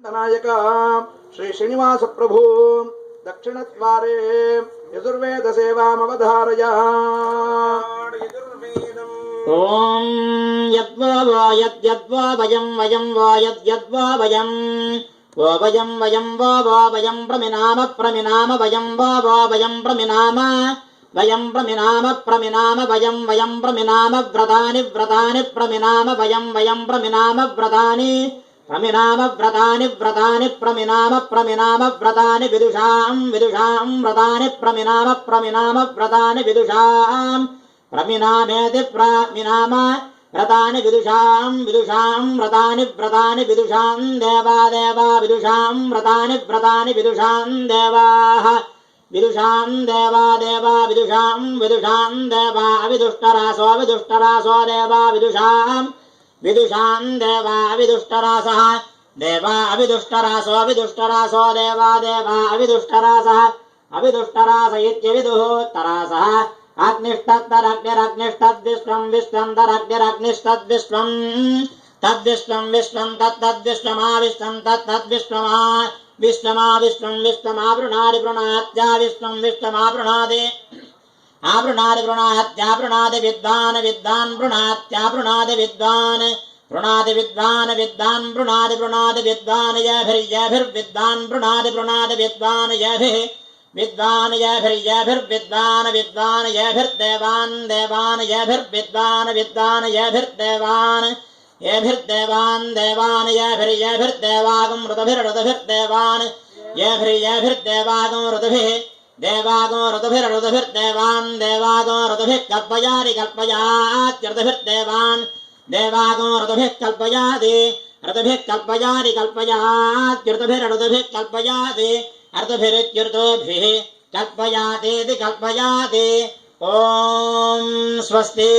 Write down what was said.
नायक श्री श्रीनिवास प्रभु दक्षिणद्वारे यजुर्वेद सेवामवधारय। ओम यद्वा यद्वा वयं वयं वा यद्वा वयं वो वयं वयं वो वयं प्रमिनाम प्रमिनाम वयं वो वयं प्रमिनाम वयं प्रमिनाम प्रमिनाम वयं वयं प्रमिनाम व्रतानि व्रतानि प्रमिनाम वयं वयं प्रमिनाम व्रतानि प्रमिनाम व्रतानि व्रतानि प्रमिनाम प्रमिनाम व्रतानि विदुषां विदुषां व्रतानि प्रमिनाम प्रमिनाम व्रतानि विदुषां प्रमिनामेति प्रमिनाम व्रतानि विदुषां विदुषां व्रतानि व्रतानि विदुषां देवा देवा विदुषां व्रतानि व्रतानि विदुषां देवाः विदुषां देवा देवा विदुषां विदुषां देवा विदुष्टरासो विदुष्टरासो देवा विदुषां विदुषां देवा विदुष्टरासः देवा विदुष्टरासो विदुष्टरासो देवा देवा विदुष्टरासः अविदुष्टरास इत्यविदुः तरासः अग्निष्टद्दरग्निरग्निष्टद्विश्वं विश्वं दरग्निरग्निष्टद्विश्वं तद्विश्वं विश्वं तत्तद्विश्वमाविश्वं तत्तद्विश्वमा विश्वमा विश्वं विश्वमावृणादि वृणात्या विश्वं विश्वमावृणादि आवृणादि वृणात्यावृणादि विद्वान् विद्वान् वृणात्यावृणादि विद्वान् वृणादि विद्वान् विद्वान् वृणादि वृणादि विद्वान् यभिर्विद्वान् वृणादि वृणादि विद्वान् यभिः विद्वान् यभिर्विद्वान् विद्वान् यभिर्देवान् देवान् यभिर्विद्वान् विद्वान् यभिर्देवान् यभिर्देवान् देवान् यभिर्देवागं ऋतभिर्देवान् यभिर्देवागं ऋतभिः देवागो ऋतभिर्देवान् देवागो ऋतभिः कल्पयाति कल्पयात्यर्तभिर्देवान् देवागो ऋतभिः कल्पयाति ऋतभिः कल्पयाति कल्पयात्यर्तभिर्ऋतभिः कल्पयाति अर्तभिरित्यर्तभिः कल्पयातीति कल्पयाति। ओम स्वस्ति।